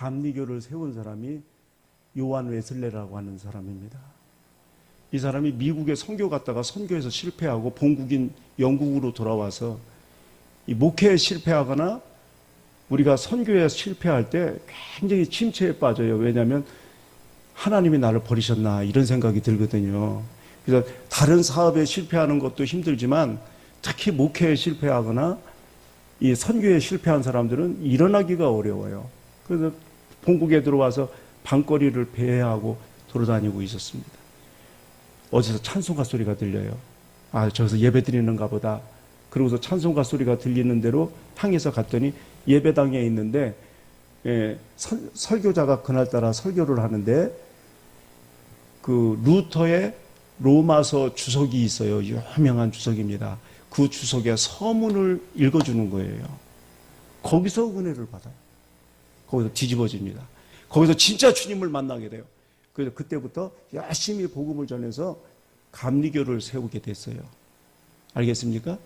감리교를 세운 사람이 요한 웨슬레라고 하는 사람입니다. 이 사람이 미국에 선교 갔다가 선교에서 실패하고 본국인 영국으로 돌아와서 이 목회에 실패하거나 우리가 선교에 실패할 때 굉장히 침체에 빠져요. 왜냐하면 하나님이 나를 버리셨나 이런 생각이 들거든요. 그래서 다른 사업에 실패하는 것도 힘들지만 특히 목회에 실패하거나 이 선교에 실패한 사람들은 일어나기가 어려워요. 그래서 본국에 들어와서 밤거리를 배회하고 돌아다니고 있었습니다. 어디서 찬송가 소리가 들려요. 아, 저기서 예배 드리는가 보다. 그러고서 찬송가 소리가 들리는 대로 향해서 갔더니 예배당에 있는데 설교자가 그날따라 설교를 하는데 그 루터의 로마서 주석이 있어요. 유명한 주석입니다. 그 주석의 서문을 읽어주는 거예요. 거기서 은혜를 받아요. 거기서 뒤집어집니다. 거기서 진짜 주님을 만나게 돼요. 그래서 그때부터 열심히 복음을 전해서 감리교를 세우게 됐어요. 알겠습니까?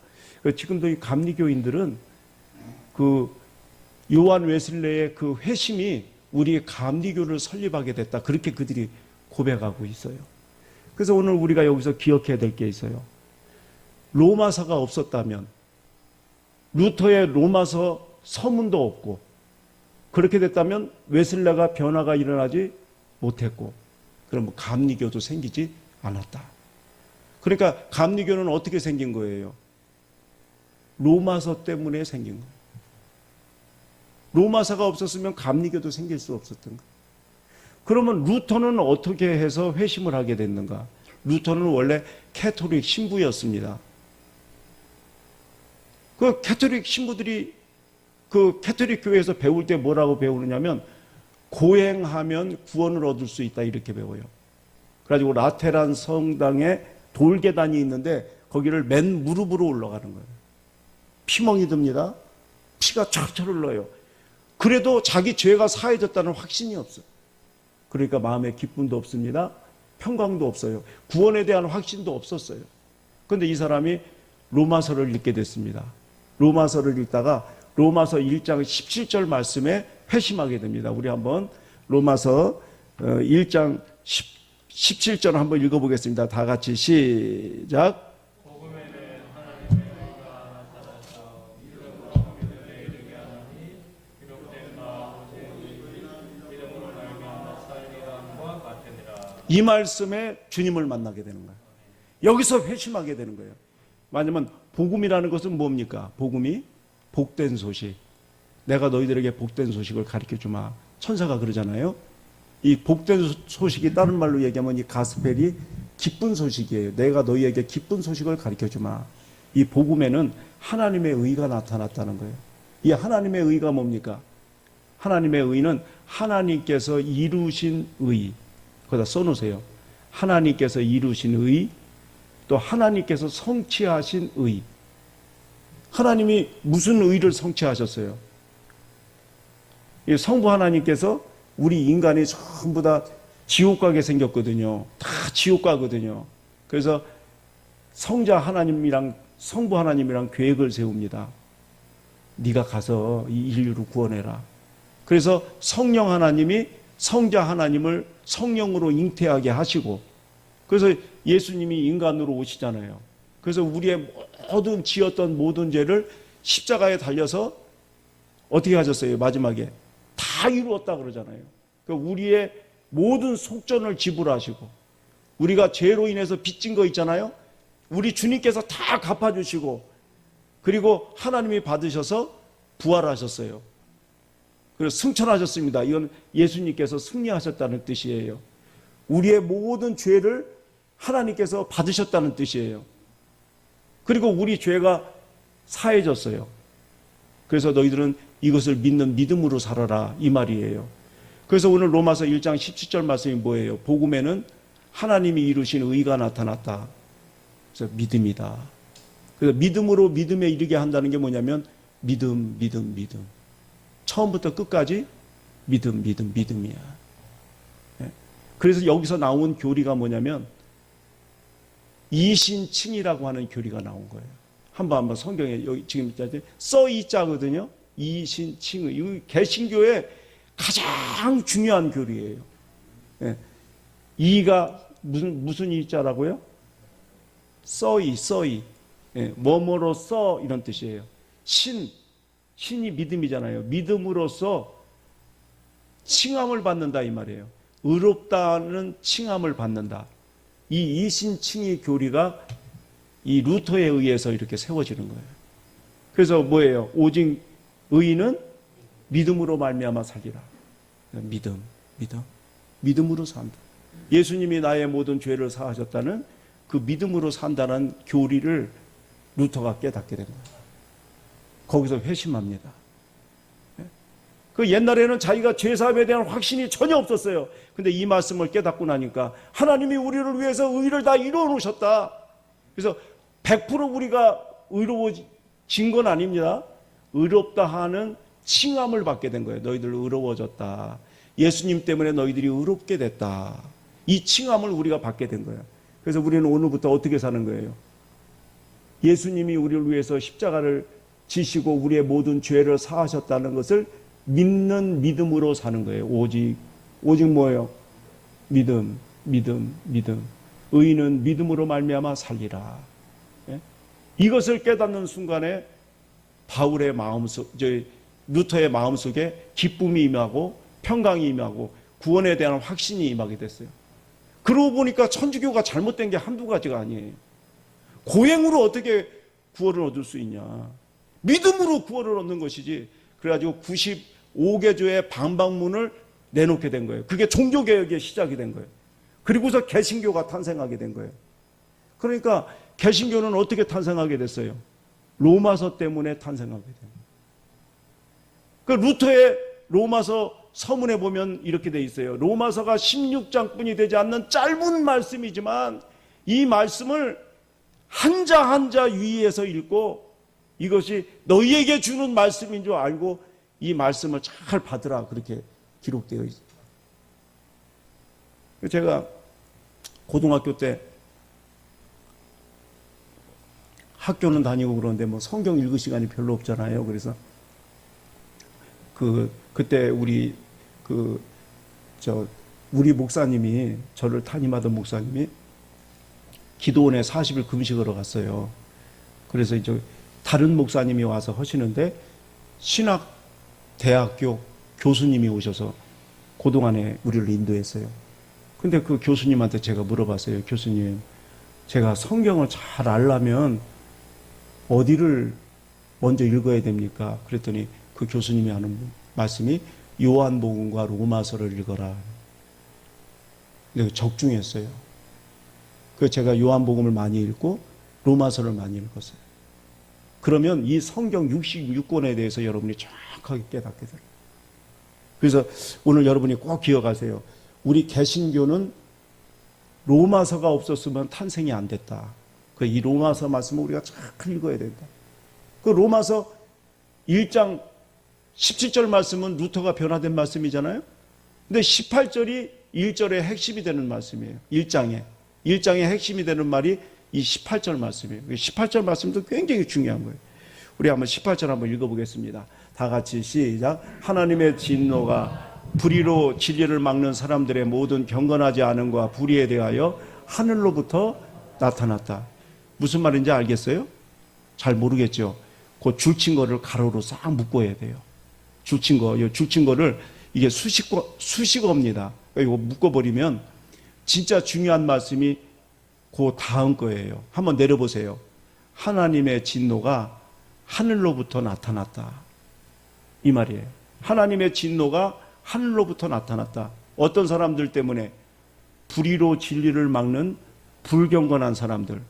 지금도 이 감리교인들은 그 요한 웨슬레의 그 회심이 우리의 감리교를 설립하게 됐다. 그렇게 그들이 고백하고 있어요. 그래서 오늘 우리가 여기서 기억해야 될 게 있어요. 로마서가 없었다면 루터의 로마서 서문도 없고 그렇게 됐다면 웨슬레가 변화가 일어나지 못했고 그럼 감리교도 생기지 않았다. 그러니까 감리교는 어떻게 생긴 거예요? 로마서 때문에 생긴 거예요. 로마서가 없었으면 감리교도 생길 수 없었던 거예요. 그러면 루터는 어떻게 해서 회심을 하게 됐는가? 루터는 원래 캐토릭 신부였습니다. 그 캐토릭 신부들이 그 캐토릭 교회에서 배울 때 뭐라고 배우느냐면 고행하면 구원을 얻을 수 있다 이렇게 배워요. 그래가지고 라테란 성당에 돌계단이 있는데 거기를 맨 무릎으로 올라가는 거예요. 피멍이 듭니다. 피가 철철 흘러요. 그래도 자기 죄가 사해졌다는 확신이 없어요. 그러니까 마음에 기쁨도 없습니다. 평강도 없어요. 구원에 대한 확신도 없었어요. 그런데 이 사람이 로마서를 읽게 됐습니다. 로마서를 읽다가 로마서 1장 17절 말씀에 회심하게 됩니다. 우리 한번 로마서 1장 17절 한번 읽어보겠습니다. 다 같이 시작. 이 말씀에 주님을 만나게 되는 거예요. 여기서 회심하게 되는 거예요. 왜냐하면 복음이라는 것은 뭡니까? 복음이 복된 소식. 내가 너희들에게 복된 소식을 가르쳐주마. 천사가 그러잖아요. 이 복된 소식이 다른 말로 얘기하면 이 가스펠이 기쁜 소식이에요. 내가 너희에게 기쁜 소식을 가르쳐주마. 이 복음에는 하나님의 의가 나타났다는 거예요. 이 하나님의 의가 뭡니까? 하나님의 의는 하나님께서 이루신 의. 거기다 써놓으세요. 하나님께서 이루신 의, 또 하나님께서 성취하신 의. 하나님이 무슨 의를 성취하셨어요? 성부 하나님께서 우리 인간이 전부 다 지옥 가게 생겼거든요. 다 지옥 가거든요. 그래서 성자 하나님이랑 성부 하나님이랑 계획을 세웁니다. 네가 가서 이 인류를 구원해라. 그래서 성령 하나님이 성자 하나님을 성령으로 잉태하게 하시고, 그래서 예수님이 인간으로 오시잖아요. 그래서 우리의 모든 지었던 모든 죄를 십자가에 달려서 어떻게 하셨어요? 마지막에 다 이루었다 그러잖아요. 그러니까 우리의 모든 속전을 지불하시고, 우리가 죄로 인해서 빚진 거 있잖아요. 우리 주님께서 다 갚아주시고, 그리고 하나님이 받으셔서 부활하셨어요. 그래서 승천하셨습니다. 이건 예수님께서 승리하셨다는 뜻이에요. 우리의 모든 죄를 하나님께서 받으셨다는 뜻이에요. 그리고 우리 죄가 사해졌어요. 그래서 너희들은 이것을 믿는 믿음으로 살아라 이 말이에요. 그래서 오늘 로마서 1장 17절 말씀이 뭐예요? 복음에는 하나님이 이루신 의가 나타났다. 그래서 믿음이다. 그래서 믿음으로 믿음에 이르게 한다는 게 뭐냐면 믿음, 믿음, 믿음. 처음부터 끝까지 믿음, 믿음, 믿음이야. 그래서 여기서 나온 교리가 뭐냐면 이신칭이라고 하는 교리가 나온 거예요. 한번 성경에 여기 지금 써이자거든요. 이신칭의. 이 개신교의 가장 중요한 교리예요. 예. 이가 무슨 이자라고요? 써이. 예. 뭐뭐로써 이런 뜻이에요. 신이 믿음이잖아요. 믿음으로써 칭함을 받는다 이 말이에요. 의롭다는 칭함을 받는다. 이 이신칭의 교리가 이 루터에 의해서 이렇게 세워지는 거예요. 그래서 뭐예요? 오직 의인은 믿음으로 말미암아 살리라. 믿음으로 산다. 예수님이 나의 모든 죄를 사하셨다는 그 믿음으로 산다는 교리를 루터가 깨닫게 된 거예요. 거기서 회심합니다. 그 옛날에는 자기가 죄사함에 대한 확신이 전혀 없었어요. 근데 이 말씀을 깨닫고 나니까 하나님이 우리를 위해서 의를 다 이루어 놓으셨다. 그래서 100% 우리가 의로워진 건 아닙니다. 의롭다 하는 칭함을 받게 된 거예요. 너희들 의로워졌다. 예수님 때문에 너희들이 의롭게 됐다. 이 칭함을 우리가 받게 된 거예요. 그래서 우리는 오늘부터 어떻게 사는 거예요? 예수님이 우리를 위해서 십자가를 지시고 우리의 모든 죄를 사하셨다는 것을 믿는 믿음으로 사는 거예요. 오직 뭐예요? 믿음. 의인은 믿음으로 말미암아 살리라. 예? 이것을 깨닫는 순간에 루터의 마음속에 기쁨이 임하고 평강이 임하고 구원에 대한 확신이 임하게 됐어요. 그러고 보니까 천주교가 잘못된 게 한두 가지가 아니에요. 고행으로 어떻게 구원을 얻을 수 있냐? 믿음으로 구원을 얻는 것이지. 그래가지고 95개조의 방방문을 내놓게 된 거예요. 그게 종교개혁의 시작이 된 거예요. 그리고서 개신교가 탄생하게 된 거예요. 그러니까 개신교는 어떻게 탄생하게 됐어요? 로마서 때문에 탄생하게 된 거예요. 그 루터의 로마서 서문에 보면 이렇게 돼 있어요. 로마서가 16장뿐이 되지 않는 짧은 말씀이지만 이 말씀을 한자 한자 위에서 읽고 이것이 너희에게 주는 말씀인 줄 알고 이 말씀을 잘 받으라 그렇게 기록되어 있어요. 제가 고등학교 때 학교는 다니고 그러는데 뭐 성경 읽을 시간이 별로 없잖아요. 그래서 그때 우리 목사님이 저를 담임하던 목사님이 기도원에 40일 금식하러 갔어요. 그래서 이제 다른 목사님이 와서 하시는데 신학대학교 교수님이 오셔서 그동안에 우리를 인도했어요. 근데 그 교수님한테 제가 물어봤어요. 교수님, 제가 성경을 잘 알려면 어디를 먼저 읽어야 됩니까? 그랬더니 그 교수님이 하는 말씀이 요한복음과 로마서를 읽어라. 근데 적중했어요. 그래서 제가 요한복음을 많이 읽고 로마서를 많이 읽었어요. 그러면 이 성경 66권에 대해서 여러분이 정확하게 깨닫게 돼요. 그래서 오늘 여러분이 꼭 기억하세요. 우리 개신교는 로마서가 없었으면 탄생이 안 됐다. 이 로마서 말씀을 우리가 잘 읽어야 된다. 그 로마서 1장 17절 말씀은 루터가 변화된 말씀이잖아요. 근데 18절이 1절의 핵심이 되는 말씀이에요. 1장의 핵심이 되는 말이 이 18절 말씀이에요. 18절 말씀도 굉장히 중요한 거예요. 우리 한번 18절 한번 읽어보겠습니다. 다 같이 시작. 하나님의 진노가 불의로 진리를 막는 사람들의 모든 경건하지 않음과 불의에 대하여 하늘로부터 나타났다. 무슨 말인지 알겠어요? 잘 모르겠죠. 그 줄친 거를 가로로 싹 묶어야 돼요. 줄친 거를 이게 수식어입니다. 이거 묶어버리면 진짜 중요한 말씀이 그 다음 거예요. 한번 내려보세요. 하나님의 진노가 하늘로부터 나타났다. 이 말이에요. 하나님의 진노가 하늘로부터 나타났다. 어떤 사람들 때문에? 불의로 진리를 막는 불경건한 사람들,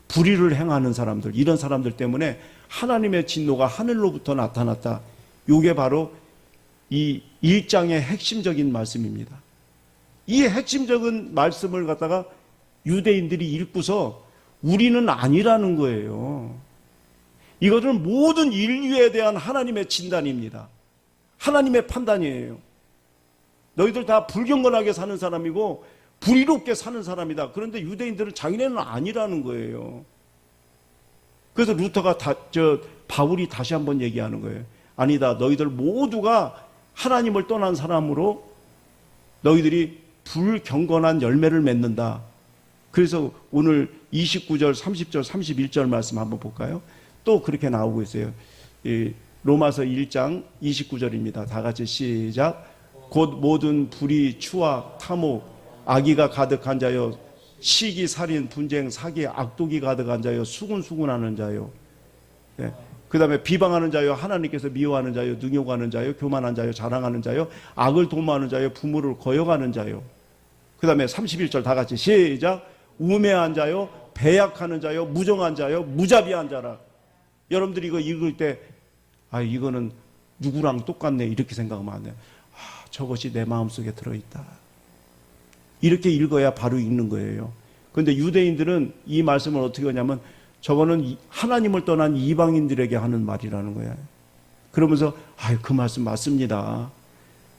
불의를 행하는 사람들, 이런 사람들 때문에 하나님의 진노가 하늘로부터 나타났다. 이게 바로 이 1장의 핵심적인 말씀입니다. 이 핵심적인 말씀을 갖다가 유대인들이 읽고서 우리는 아니라는 거예요. 이것은 모든 인류에 대한 하나님의 진단입니다. 하나님의 판단이에요. 너희들 다 불경건하게 사는 사람이고 불의롭게 사는 사람이다. 그런데 유대인들은 자기네는 아니라는 거예요. 그래서 루터가 바울이 다시 한번 얘기하는 거예요. 아니다. 너희들 모두가 하나님을 떠난 사람으로 너희들이 불경건한 열매를 맺는다. 그래서 오늘 29절, 30절, 31절 말씀 한번 볼까요? 또 그렇게 나오고 있어요. 로마서 1장 29절입니다. 다 같이 시작. 곧 모든 불의, 추악, 탐욕, 악의가 가득한 자요, 시기, 살인, 분쟁, 사기, 악독이 가득한 자요, 수군수군하는 자요. 네. 그 다음에 비방하는 자요, 하나님께서 미워하는 자요, 능욕하는 자요, 교만한 자요, 자랑하는 자요, 악을 도모하는 자요, 부모를 거역하는 자요. 그 다음에 31절 다 같이 시작. 우매한 자요, 배약하는 자요, 무정한 자요, 무자비한 자라. 여러분들이 이거 읽을 때 이거는 누구랑 똑같네 이렇게 생각하면 안 돼요. 저것이 내 마음속에 들어있다. 이렇게 읽어야 바로 읽는 거예요. 그런데 유대인들은 이 말씀을 어떻게 하냐면 저거는 하나님을 떠난 이방인들에게 하는 말이라는 거예요. 그러면서 그 말씀 맞습니다.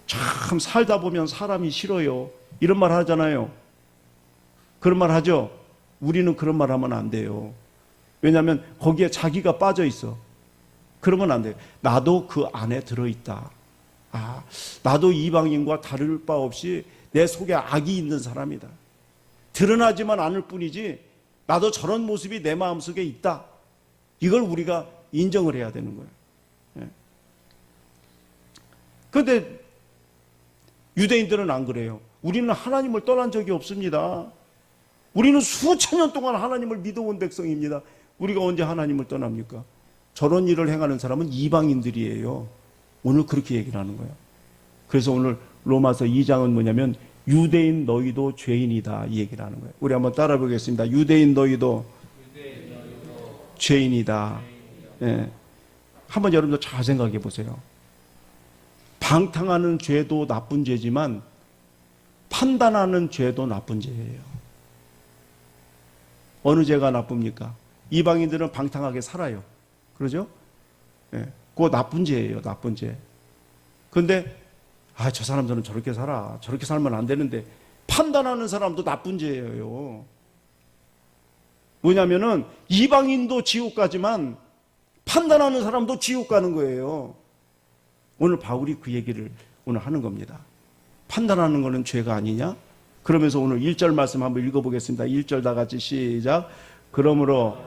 참 살다 보면 사람이 싫어요. 이런 말 하잖아요. 그런 말 하죠. 우리는 그런 말 하면 안 돼요. 왜냐하면 거기에 자기가 빠져 있어. 그러면 안 돼요. 나도 그 안에 들어있다. 나도 이방인과 다를 바 없이 내 속에 악이 있는 사람이다. 드러나지만 않을 뿐이지 나도 저런 모습이 내 마음속에 있다. 이걸 우리가 인정을 해야 되는 거예요. 그런데 유대인들은 안 그래요. 우리는 하나님을 떠난 적이 없습니다. 우리는 수천 년 동안 하나님을 믿어온 백성입니다. 우리가 언제 하나님을 떠납니까? 저런 일을 행하는 사람은 이방인들이에요. 오늘 그렇게 얘기를 하는 거예요. 그래서 오늘 로마서 2장은 뭐냐면 유대인 너희도 죄인이다 이 얘기를 하는 거예요. 우리 한번 따라 보겠습니다. 유대인 너희도 죄인이다. 예. 한번 여러분들 잘 생각해 보세요. 방탕하는 죄도 나쁜 죄지만 판단하는 죄도 나쁜 죄예요. 어느 죄가 나쁩니까? 이방인들은 방탕하게 살아요. 그러죠? 예. 그거 나쁜 죄예요. 나쁜 죄. 그런데 저 사람들은 저렇게 살아. 저렇게 살면 안 되는데 판단하는 사람도 나쁜 죄예요. 뭐냐면은 이방인도 지옥 가지만 판단하는 사람도 지옥 가는 거예요. 오늘 바울이 그 얘기를 오늘 하는 겁니다. 판단하는 거는 죄가 아니냐? 그러면서 오늘 1절 말씀 한번 읽어보겠습니다. 1절 다 같이 시작. 그러므로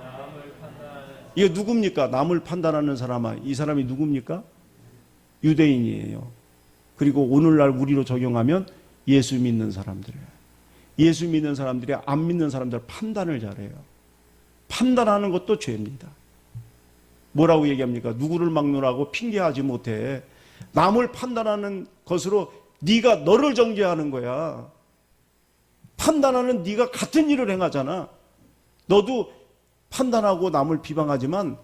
이게 누굽니까? 남을 판단하는 사람아. 이 사람이 누굽니까? 유대인이에요. 그리고 오늘날 우리로 적용하면 예수 믿는 사람들이에요. 예수 믿는 사람들이 안 믿는 사람들 판단을 잘해요. 판단하는 것도 죄입니다. 뭐라고 얘기합니까? 누구를 막론하고 핑계하지 못해. 남을 판단하는 것으로 네가 너를 정죄하는 거야. 판단하는 네가 같은 일을 행하잖아. 너도 판단하고 남을 비방하지만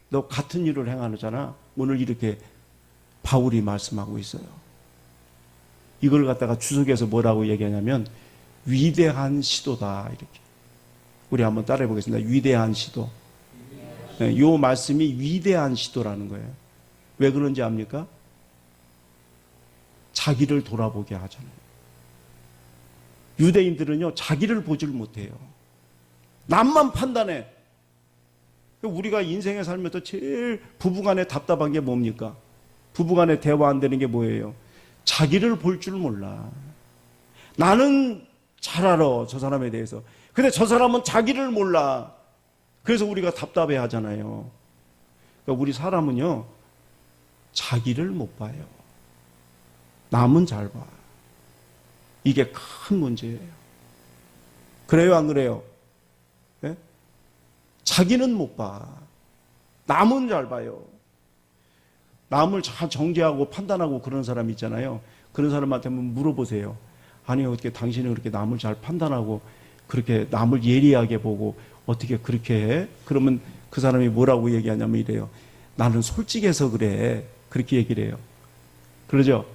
너 같은 일을 행하잖아. 오늘 이렇게 바울이 말씀하고 있어요. 이걸 갖다가 주석에서 뭐라고 얘기하냐면 위대한 시도다 이렇게. 우리 한번 따라해 보겠습니다. 위대한 시도. 이 말씀이 위대한 시도라는 거예요. 왜 그런지 압니까? 자기를 돌아보게 하잖아요. 유대인들은요 자기를 보질 못해요. 남만 판단해. 우리가 인생에 살면서 제일 부부간에 답답한 게 뭡니까? 부부간에 대화 안 되는 게 뭐예요? 자기를 볼 줄 몰라. 나는 잘 알아 저 사람에 대해서. 근데 저 사람은 자기를 몰라. 그래서 우리가 답답해 하잖아요. 그러니까 우리 사람은요 자기를 못 봐요. 남은 잘 봐. 이게 큰 문제예요. 그래요 안 그래요? 네? 자기는 못 봐. 남은 잘 봐요. 남을 잘 정죄하고 판단하고 그런 사람 있잖아요. 그런 사람한테 한번 물어보세요. 아니 어떻게 당신은 그렇게 남을 잘 판단하고 그렇게 남을 예리하게 보고 어떻게 그렇게 해? 그러면 그 사람이 뭐라고 얘기하냐면 이래요. 나는 솔직해서 그래. 그렇게 얘기를 해요. 그러죠?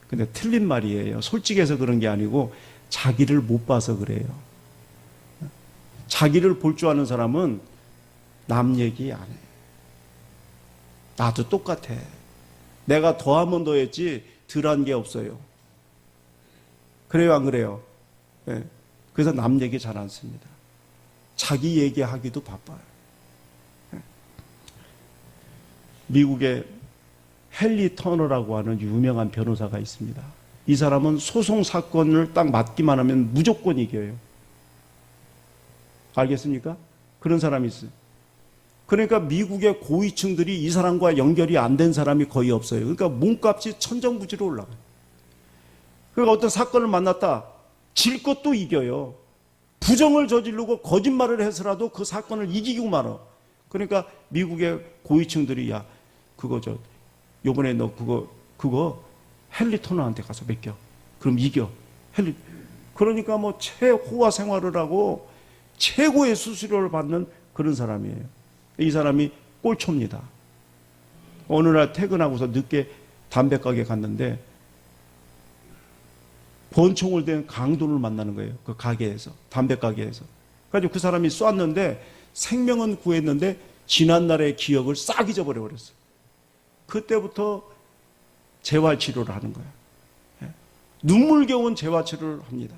근데 틀린 말이에요. 솔직해서 그런 게 아니고 자기를 못 봐서 그래요. 자기를 볼 줄 아는 사람은 남 얘기 안 해. 나도 똑같아. 내가 더하면 더했지 덜한 게 없어요. 그래요 안 그래요? 네. 그래서 남 얘기 잘 안 씁니다. 자기 얘기하기도 바빠요. 네. 미국에 헨리 터너라고 하는 유명한 변호사가 있습니다. 이 사람은 소송 사건을 딱 맡기만 하면 무조건 이겨요. 알겠습니까? 그런 사람이 있어요. 그러니까 미국의 고위층들이 이 사람과 연결이 안 된 사람이 거의 없어요. 그러니까 몸값이 천정부지로 올라가요. 그러니까 어떤 사건을 만났다. 질 것도 이겨요. 부정을 저지르고 거짓말을 해서라도 그 사건을 이기고 말아. 그러니까 미국의 고위층들이 야 그거 요번에 너 그거 헨리 토너한테 가서 맡겨. 그럼 이겨. 그러니까 뭐 최호화 생활을 하고 최고의 수수료를 받는 그런 사람이에요. 이 사람이 꼴초입니다. 어느 날 퇴근하고서 늦게 담배가게 갔는데 권총을 댄 강도를 만나는 거예요. 그 가게에서, 담배가게에서. 그래가지고 그 사람이 쐈는데 생명은 구했는데 지난날의 기억을 싹 잊어버려 버렸어요. 그때부터 재활치료를 하는 거예요. 눈물겨운 재활치료를 합니다.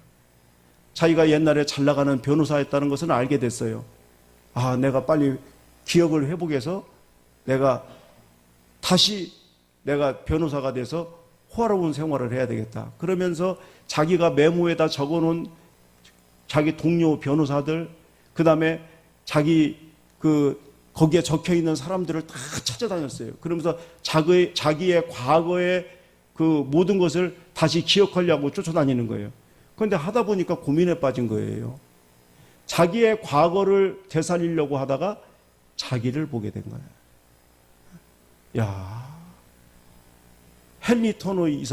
자기가 옛날에 잘 나가는 변호사였다는 것은 알게 됐어요. 아, 내가 빨리 기억을 회복해서 다시 내가 변호사가 돼서 호화로운 생활을 해야 되겠다. 그러면서 자기가 메모에다 적어놓은 자기 동료 변호사들, 그 다음에 거기에 적혀 있는 사람들을 다 찾아다녔어요. 그러면서 자기의 과거의 그 모든 것을 다시 기억하려고 쫓아다니는 거예요. 그런데 하다 보니까 고민에 빠진 거예요. 자기의 과거를 되살리려고 하다가 자기를 보게 된 거예요. 야, 헨리 터너 이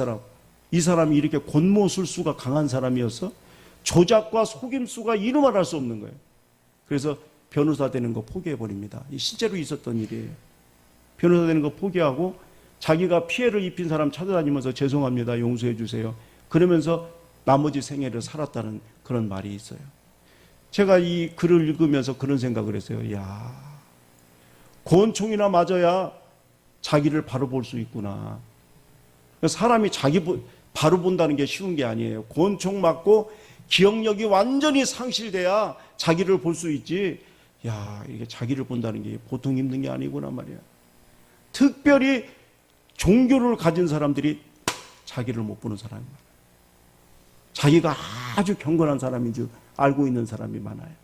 사람이 이렇게 권모술수가 강한 사람이어서 조작과 속임수가 이루말 할 수 없는 거예요. 그래서 변호사 되는 거 포기해버립니다. 실제로 있었던 일이에요. 변호사 되는 거 포기하고 자기가 피해를 입힌 사람 찾아다니면서 죄송합니다, 용서해 주세요. 그러면서 나머지 생애를 살았다는 그런 말이 있어요. 제가 이 글을 읽으면서 그런 생각을 했어요. 야, 권총이나 맞아야 자기를 바로 볼 수 있구나. 사람이 자기 바로 본다는 게 쉬운 게 아니에요. 권총 맞고 기억력이 완전히 상실돼야 자기를 볼 수 있지. 야, 이게 자기를 본다는 게 보통 힘든 게 아니구나 말이야. 특별히 종교를 가진 사람들이 자기를 못 보는 사람이 많아요. 자기가 아주 경건한 사람인 줄 알고 있는 사람이 많아요.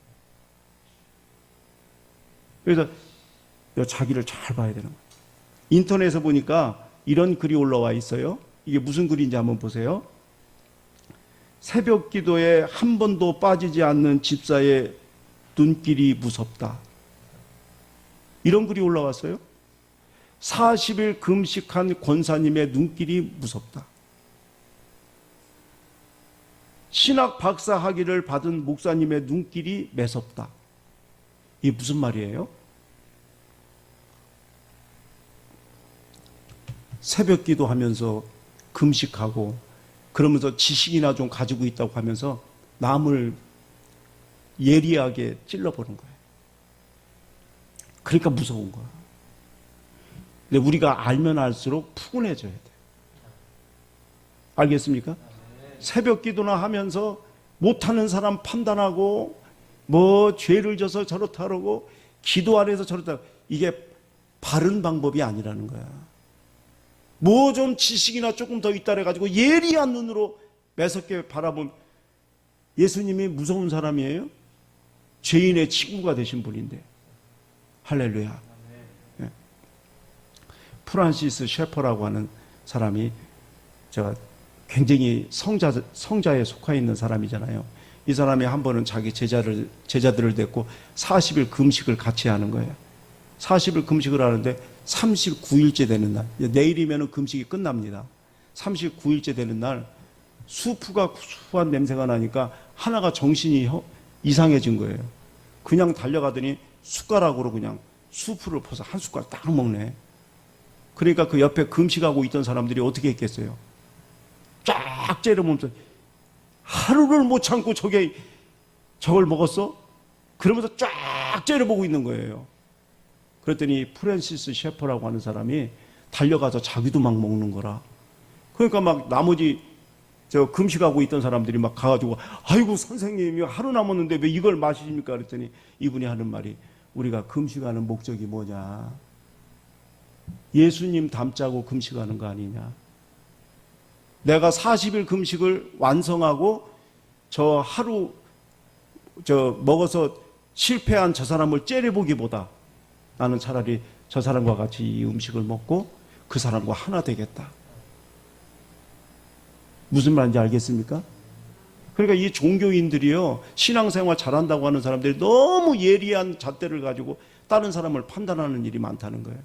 그래서 자기를 잘 봐야 되는 거예요. 인터넷에 보니까 이런 글이 올라와 있어요. 이게 무슨 글인지 한번 보세요. 새벽 기도에 한 번도 빠지지 않는 집사의 눈길이 무섭다. 이런 글이 올라왔어요. 40일 금식한 권사님의 눈길이 무섭다. 신학 박사 학위를 받은 목사님의 눈길이 매섭다. 이게 무슨 말이에요? 새벽 기도하면서 금식하고 그러면서 지식이나 좀 가지고 있다고 하면서 남을 예리하게 찔러보는 거예요. 그러니까 무서운 거야. 근데 우리가 알면 알수록 푸근해져야 돼. 알겠습니까? 새벽 기도나 하면서 못하는 사람 판단하고 뭐 죄를 져서 저렇다 그러고 기도 안 해서 저렇다, 이게 바른 방법이 아니라는 거야. 뭐 좀 지식이나 조금 더 있다 해가지고 예리한 눈으로 매섭게 바라본 예수님이 무서운 사람이에요? 죄인의 친구가 되신 분인데. 할렐루야. 네. 프란시스 셰퍼라고 하는 사람이 굉장히 성자에 속해 있는 사람이잖아요. 이 사람이 한 번은 자기 제자들을 데리고 40일 금식을 같이 하는 거예요. 40일 금식을 하는데 39일째 되는 날, 내일이면 금식이 끝납니다. 39일째 되는 날 수프가 구수한 냄새가 나니까 하나가 정신이 이상해진 거예요. 그냥 달려가더니 숟가락으로 그냥 수프를 퍼서 한 숟가락 딱 먹네. 그러니까 그 옆에 금식하고 있던 사람들이 어떻게 했겠어요? 쫙 째려보면서 하루를 못 참고 저걸 먹었어? 그러면서 쫙 째려보고 있는 거예요. 그랬더니 프랜시스 셰퍼라고 하는 사람이 달려가서 자기도 막 먹는 거라. 그러니까 막 나머지 금식하고 있던 사람들이 막 가가지고 아이고 선생님이 하루 남았는데 왜 이걸 마시십니까? 그랬더니 이분이 하는 말이 우리가 금식하는 목적이 뭐냐? 예수님 닮자고 금식하는 거 아니냐. 내가 40일 금식을 완성하고 저 하루 먹어서 실패한 저 사람을 째려보기보다 나는 차라리 저 사람과 같이 이 음식을 먹고 그 사람과 하나 되겠다. 무슨 말인지 알겠습니까? 그러니까 이 종교인들이요, 신앙생활 잘한다고 하는 사람들이 너무 예리한 잣대를 가지고 다른 사람을 판단하는 일이 많다는 거예요.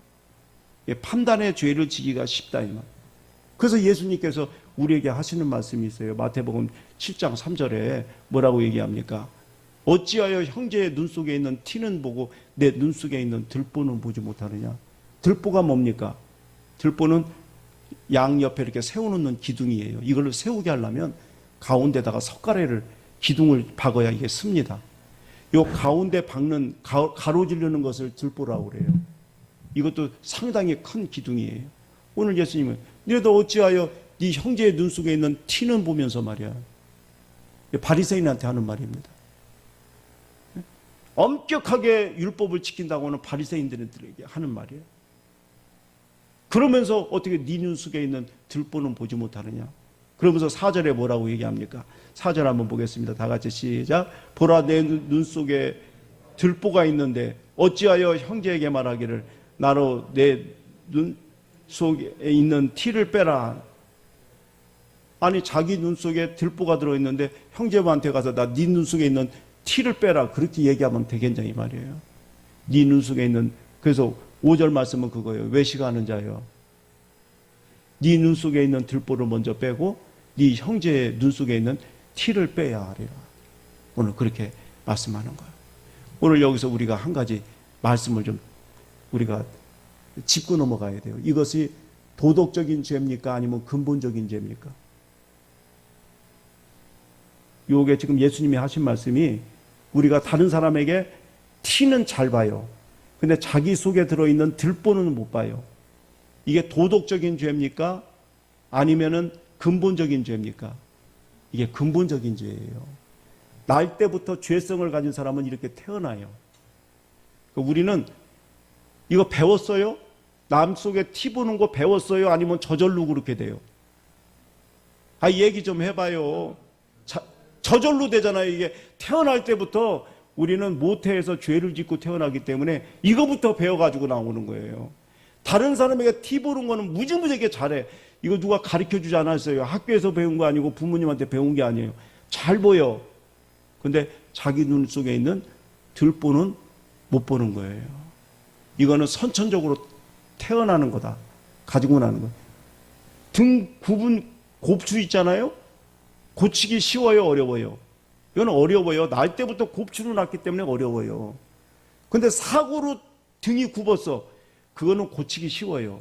판단의 죄를 지기가 쉽다 이 말. 그래서 예수님께서 우리에게 하시는 말씀이 있어요. 마태복음 7장 3절에 뭐라고 얘기합니까? 어찌하여 형제의 눈 속에 있는 티는 보고 내 눈 속에 있는 들보는 보지 못하느냐. 들보가 뭡니까? 들보는 양 옆에 이렇게 세워놓는 기둥이에요. 이걸 세우게 하려면 가운데다가 석가래를 기둥을 박아야 이게 씁니다. 요 가운데 박는 가로지르는 것을 들보라고 그래요. 이것도 상당히 큰 기둥이에요. 오늘 예수님은 너희도 어찌하여 네 형제의 눈 속에 있는 티는 보면서 말이야. 바리새인한테 하는 말입니다. 엄격하게 율법을 지킨다고 하는 바리새인들에게 하는 말이에요. 그러면서 어떻게 네 눈 속에 있는 들보는 보지 못하느냐. 그러면서 4절에 뭐라고 얘기합니까? 4절 한번 보겠습니다. 다 같이 시작. 보라 내 눈 속에 들보가 있는데 어찌하여 형제에게 말하기를 나로 내 눈 속에 있는 티를 빼라. 아니 자기 눈 속에 들보가 들어있는데 형제한테 가서 나 네 눈 속에 있는 티를 빼라. 그렇게 얘기하면 되겠냐 이 말이에요. 네 눈 속에 있는. 그래서 5절 말씀은 그거예요. 외식하는 자요. 네 눈 속에 있는 들보를 먼저 빼고 네 형제의 눈 속에 있는 티를 빼야 하리라. 오늘 그렇게 말씀하는 거예요. 오늘 여기서 우리가 한 가지 말씀을 좀 우리가 짚고 넘어가야 돼요. 이것이 도덕적인 죄입니까? 아니면 근본적인 죄입니까? 요게 지금 예수님이 하신 말씀이 우리가 다른 사람에게 티는 잘 봐요. 근데 자기 속에 들어있는 들보는 못 봐요. 이게 도덕적인 죄입니까? 아니면은 근본적인 죄입니까? 이게 근본적인 죄예요. 날 때부터 죄성을 가진 사람은 이렇게 태어나요. 우리는 이거 배웠어요? 남 속에 티 보는 거 배웠어요? 아니면 저절로 그렇게 돼요? 얘기 좀 해봐요. 저절로 되잖아요. 이게 태어날 때부터 우리는 모태에서 죄를 짓고 태어나기 때문에 이거부터 배워가지고 나오는 거예요. 다른 사람에게 티 보는 거는 무지무지하게 잘해. 이거 누가 가르쳐주지 않았어요. 학교에서 배운 거 아니고 부모님한테 배운 게 아니에요. 잘 보여. 근데 자기 눈 속에 있는 들보는 못 보는 거예요. 이거는 선천적으로 태어나는 거다. 가지고 나는 거예요. 등 굽은 곱추 있잖아요. 고치기 쉬워요, 어려워요? 이건 어려워요. 날 때부터 곱추로 났기 때문에 어려워요. 근데 사고로 등이 굽었어. 그거는 고치기 쉬워요.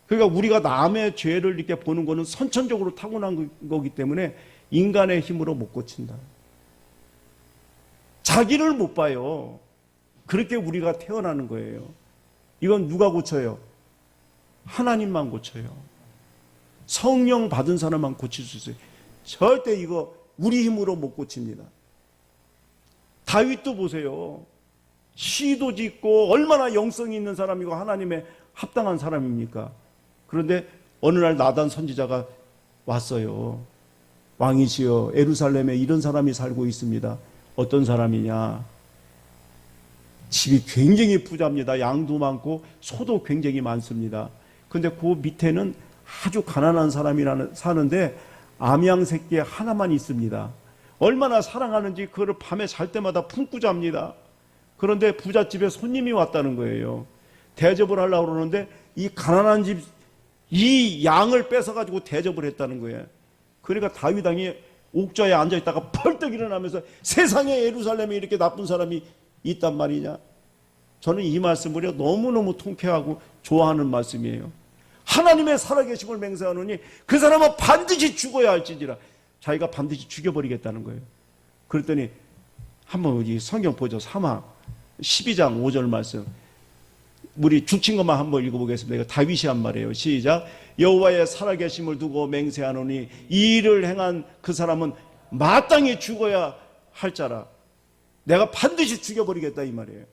그러니까 우리가 남의 죄를 이렇게 보는 거는 선천적으로 타고난 거기 때문에 인간의 힘으로 못 고친다. 자기를 못 봐요. 그렇게 우리가 태어나는 거예요. 이건 누가 고쳐요? 하나님만 고쳐요. 성령 받은 사람만 고칠 수 있어요. 절대 이거 우리 힘으로 못 고칩니다. 다윗도 보세요. 시도 짓고 얼마나 영성이 있는 사람이고 하나님의 합당한 사람입니까? 그런데 어느 날 나단 선지자가 왔어요. 왕이시여, 예루살렘에 이런 사람이 살고 있습니다. 어떤 사람이냐? 집이 굉장히 부자입니다. 양도 많고 소도 굉장히 많습니다. 근데 그 밑에는 아주 가난한 사람이 사는데 암양 새끼 하나만 있습니다. 얼마나 사랑하는지 그거를 밤에 잘 때마다 품고 잡니다. 그런데 부잣집에 손님이 왔다는 거예요. 대접을 하려고 그러는데 이 가난한 집 이 양을 뺏어가지고 대접을 했다는 거예요. 그러니까 다윗 왕이 옥좌에 앉아있다가 펄떡 일어나면서 세상에 예루살렘에 이렇게 나쁜 사람이 있단 말이냐. 저는 이 말씀을 너무너무 통쾌하고 좋아하는 말씀이에요. 하나님의 살아계심을 맹세하노니 그 사람은 반드시 죽어야 할지니라. 자기가 반드시 죽여버리겠다는 거예요. 그랬더니 한번 우리 성경 보죠. 사막 12장 5절 말씀. 우리 죽친 것만 한번 읽어보겠습니다. 이거 다윗이 한 말이에요. 시작. 여호와의 살아계심을 두고 맹세하노니 이 일을 행한 그 사람은 마땅히 죽어야 할 자라. 내가 반드시 죽여버리겠다 이 말이에요.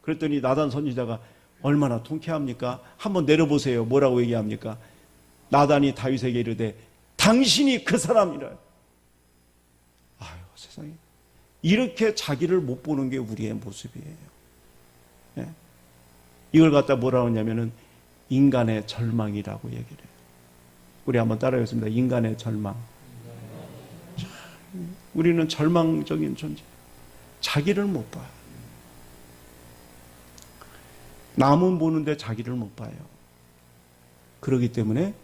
그랬더니 나단 선지자가 얼마나 통쾌합니까? 한번 내려보세요. 뭐라고 얘기합니까? 나단이 다윗에게 이르되 당신이 그 사람이라. 아유, 세상에. 이렇게 자기를 못 보는 게 우리의 모습이에요. 예? 이걸 갖다 뭐라고 하냐면은 인간의 절망이라고 얘기를 해요. 우리 한번 따라하겠습니다. 인간의 절망. 우리는 절망적인 존재. 자기를 못 봐요. 남은 보는데 자기를 못 봐요. 그렇기 때문에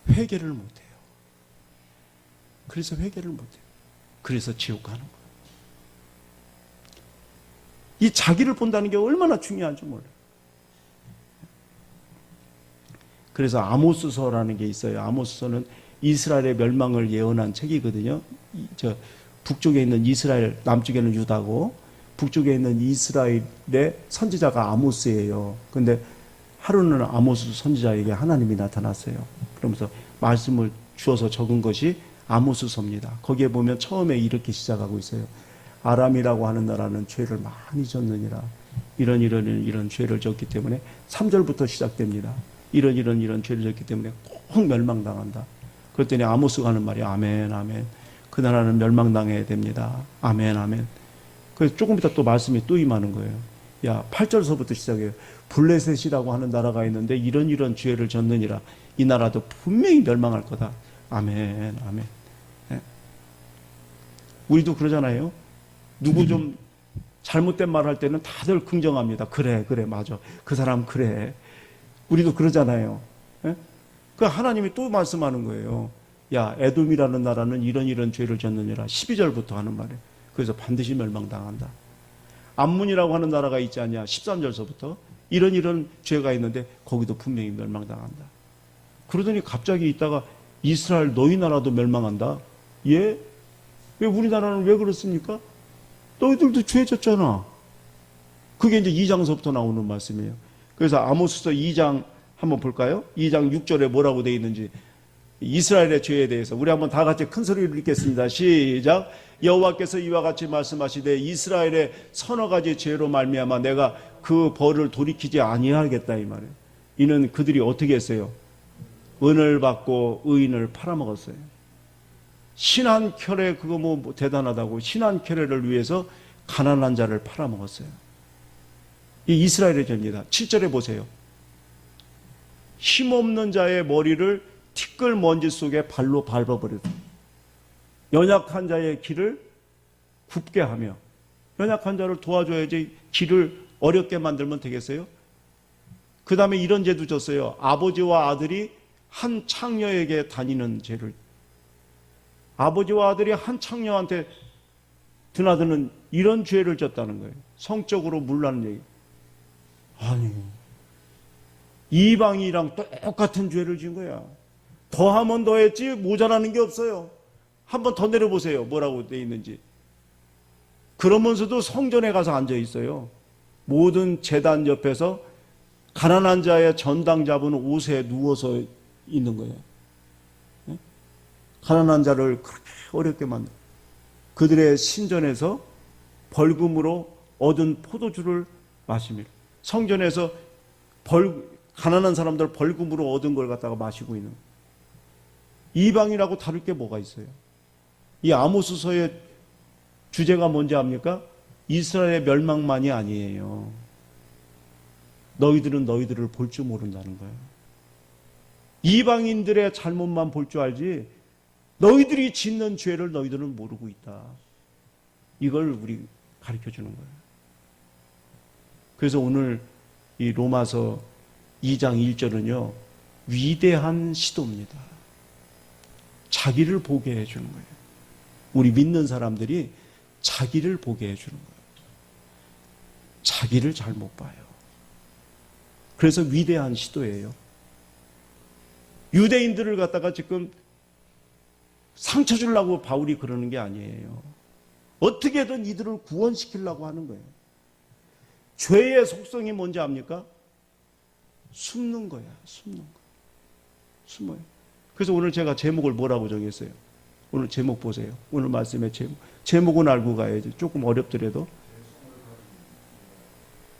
회개를 못 해요. 그래서 회개를 못 해요. 그래서 지옥 가는 거예요. 이 자기를 본다는 게 얼마나 중요한지 몰라요. 그래서 아모스서라는 게 있어요. 아모스서는 이스라엘의 멸망을 예언한 책이거든요. 북쪽에 있는 이스라엘, 남쪽에는 유다고 북쪽에 있는 이스라엘의 선지자가 아모스예요. 근데 하루는 아모스 선지자에게 하나님이 나타났어요. 그러면서 말씀을 주어서 적은 것이 아모스서입니다. 거기에 보면 처음에 이렇게 시작하고 있어요. 아람이라고 하는 나라는 죄를 많이 졌느니라. 이런 죄를 졌기 때문에 3절부터 시작됩니다. 이런 죄를 졌기 때문에 꼭 멸망당한다. 그랬더니 아모스가 하는 말이 아멘 아멘. 그 나라는 멸망당해야 됩니다. 아멘 아멘. 그래서 조금 이따 또 말씀이 또 임하는 거예요. 야, 8절서부터 시작해요. 블레셋이라고 하는 나라가 있는데 이런 죄를 졌느니라. 이 나라도 분명히 멸망할 거다. 아멘 아멘. 네. 우리도 그러잖아요. 누구 좀 잘못된 말 할 때는 다들 긍정합니다. 그래 맞아. 그 사람 그래. 우리도 그러잖아요. 네? 그 하나님이 또 말씀하는 거예요. 야, 에돔이라는 나라는 이런 죄를 졌느니라. 12절부터 하는 말이에요. 그래서 반드시 멸망당한다. 암문이라고 하는 나라가 있지 않냐. 13절서부터 이런 죄가 있는데 거기도 분명히 멸망당한다. 그러더니 갑자기 있다가 이스라엘 너희 나라도 멸망한다. 예? 왜 우리나라는 왜 그렇습니까? 너희들도 죄 졌잖아. 그게 이제 2장서부터 나오는 말씀이에요. 그래서 아모스서 2장 한번 볼까요? 2장 6절에 뭐라고 되어 있는지. 이스라엘의 죄에 대해서 우리 한번 다 같이 큰 소리로 읽겠습니다. 시작. 여호와께서 이와 같이 말씀하시되 이스라엘의 서너 가지 죄로 말미암아 내가 그 벌을 돌이키지 아니하겠다 이 말이에요. 이는 그들이 어떻게 했어요? 은을 받고 의인을 팔아먹었어요. 신한결에 그거 뭐 대단하다고 신한결를 위해서 가난한 자를 팔아먹었어요. 이 이스라엘의 죄입니다. 7절에 보세요. 힘없는 자의 머리를 티끌 먼지 속에 발로 밟아버렸다. 연약한 자의 길을 굽게 하며 연약한 자를 도와줘야지 길을 어렵게 만들면 되겠어요? 그 다음에 이런 죄도 졌어요. 아버지와 아들이 한 창녀에게 다니는 죄를. 아버지와 아들이 한 창녀한테 드나드는 이런 죄를 졌다는 거예요. 성적으로 물라는 얘기. 아니, 이방이랑 똑같은 죄를 진 거야. 더하면 더했지 모자라는 게 없어요. 한번 더 내려보세요. 뭐라고 돼 있는지. 그러면서도 성전에 가서 앉아 있어요. 모든 제단 옆에서 가난한 자의 전당 잡은 옷에 누워서 있는 거예요. 가난한 자를 그렇게 어렵게 만들어. 그들의 신전에서 벌금으로 얻은 포도주를 마십니다. 성전에서 가난한 사람들 벌금으로 얻은 걸 갖다가 마시고 있는 거예요. 이방이라고 다를 게 뭐가 있어요? 이 아모스서의 주제가 뭔지 압니까? 이스라엘의 멸망만이 아니에요. 너희들은 너희들을 볼 줄 모른다는 거예요. 이방인들의 잘못만 볼 줄 알지 너희들이 짓는 죄를 너희들은 모르고 있다. 이걸 우리 가르쳐 주는 거예요. 그래서 오늘 이 로마서 2장 1절은요. 위대한 시도입니다. 자기를 보게 해주는 거예요. 우리 믿는 사람들이 자기를 보게 해주는 거예요. 자기를 잘 못 봐요. 그래서 위대한 시도예요. 유대인들을 갖다가 지금 상처 주려고 바울이 그러는 게 아니에요. 어떻게든 이들을 구원시키려고 하는 거예요. 죄의 속성이 뭔지 압니까? 숨는 거야. 숨는 거. 숨어요. 그래서 오늘 제가 제목을 뭐라고 정했어요? 오늘 제목 보세요. 오늘 말씀의 제목. 제목은 알고 가야지. 조금 어렵더라도.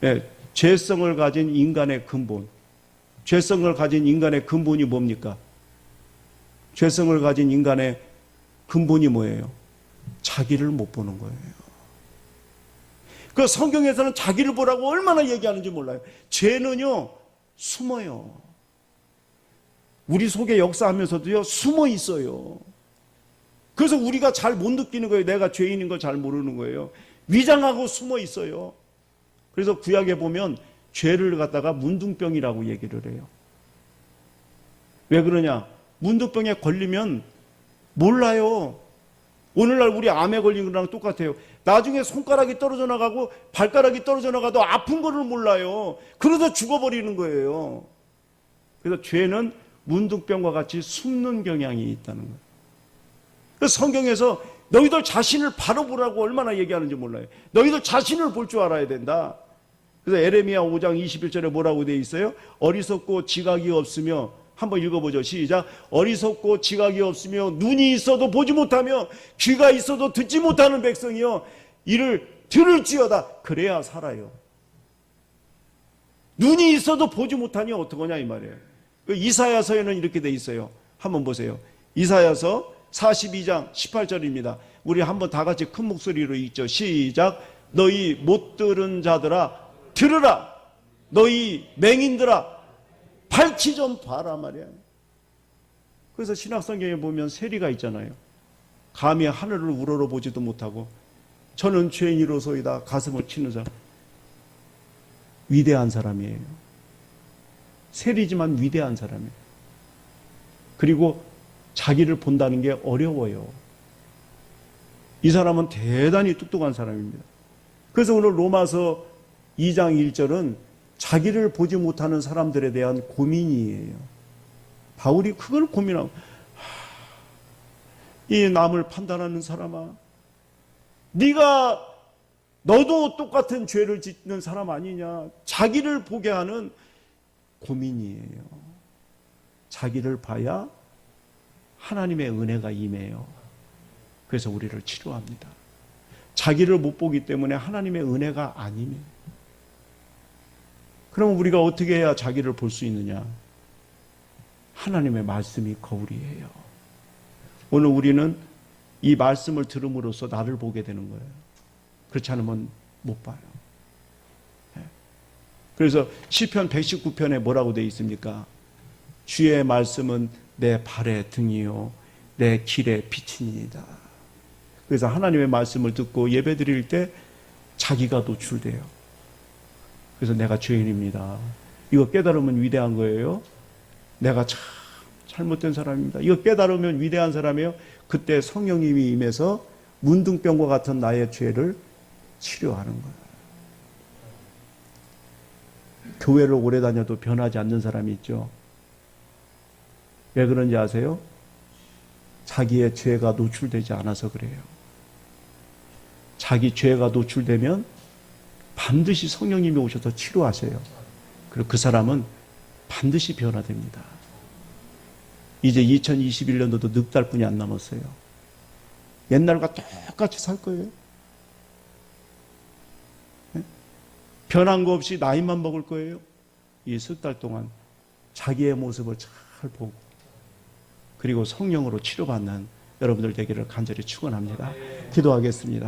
예, 죄성을 가진 인간의 근본. 죄성을 가진 인간의 근본이 뭡니까? 죄성을 가진 인간의 근본이 뭐예요? 자기를 못 보는 거예요. 그 성경에서는 자기를 보라고 얼마나 얘기하는지 몰라요. 죄는요, 숨어요. 우리 속에 역사하면서도요, 숨어 있어요. 그래서 우리가 잘 못 느끼는 거예요. 내가 죄인인 걸 잘 모르는 거예요. 위장하고 숨어 있어요. 그래서 구약에 보면 죄를 갖다가 문둥병이라고 얘기를 해요. 왜 그러냐? 문둥병에 걸리면 몰라요. 오늘날 우리 암에 걸린 거랑 똑같아요. 나중에 손가락이 떨어져 나가고 발가락이 떨어져 나가도 아픈 거를 몰라요. 그러다 죽어버리는 거예요. 그래서 죄는 문둥병과 같이 숨는 경향이 있다는 거예요. 그래서 성경에서 너희들 자신을 바로 보라고 얼마나 얘기하는지 몰라요. 너희들 자신을 볼 줄 알아야 된다. 그래서 에레미야 5장 21절에 뭐라고 되어 있어요? 어리석고 지각이 없으며, 한번 읽어보죠. 시작. 어리석고 지각이 없으며 눈이 있어도 보지 못하며 귀가 있어도 듣지 못하는 백성이여 이를 들을지어다. 그래야 살아요. 눈이 있어도 보지 못하니 어떡하냐 이 말이에요. 이사야서에는 이렇게 돼 있어요. 한번 보세요. 이사야서 42장 18절입니다. 우리 한번 다 같이 큰 목소리로 읽죠. 시작. 너희 못 들은 자들아 들으라. 너희 맹인들아 밝히 좀 봐라 말이야. 그래서 신약성경에 보면 세리가 있잖아요. 감히 하늘을 우러러보지도 못하고 저는 죄인이로소이다 가슴을 치는 사람. 위대한 사람이에요. 세리지만 위대한 사람이에요. 그리고 자기를 본다는 게 어려워요. 이 사람은 대단히 똑똑한 사람입니다. 그래서 오늘 로마서 2장 1절은 자기를 보지 못하는 사람들에 대한 고민이에요. 바울이 그걸 고민하고, 이 남을 판단하는 사람아, 너도 똑같은 죄를 짓는 사람 아니냐. 자기를 보게 하는 고민이에요. 자기를 봐야 하나님의 은혜가 임해요. 그래서 우리를 치료합니다. 자기를 못 보기 때문에 하나님의 은혜가 안 임해요. 그럼 우리가 어떻게 해야 자기를 볼 수 있느냐? 하나님의 말씀이 거울이에요. 오늘 우리는 이 말씀을 들음으로써 나를 보게 되는 거예요. 그렇지 않으면 못 봐요. 그래서 시편 119편에 뭐라고 되어 있습니까? 주의 말씀은 내 발의 등이요 내 길의 빛이니이다. 그래서 하나님의 말씀을 듣고 예배 드릴 때 자기가 노출돼요. 그래서 내가 죄인입니다. 이거 깨달으면 위대한 거예요. 내가 참 잘못된 사람입니다. 이거 깨달으면 위대한 사람이에요. 그때 성령님이 임해서 문둥병과 같은 나의 죄를 치료하는 거예요. 교회를 오래 다녀도 변하지 않는 사람이 있죠. 왜 그런지 아세요? 자기의 죄가 노출되지 않아서 그래요. 자기 죄가 노출되면 반드시 성령님이 오셔서 치료하세요. 그리고 그 사람은 반드시 변화됩니다. 이제 2021년도도 넉 달뿐이 안 남았어요. 옛날과 똑같이 살 거예요. 네? 변한 거 없이 나이만 먹을 거예요. 이 석 달 동안 자기의 모습을 잘 보고 그리고 성령으로 치료받는 여러분들 되기를 간절히 축원합니다. 기도하겠습니다.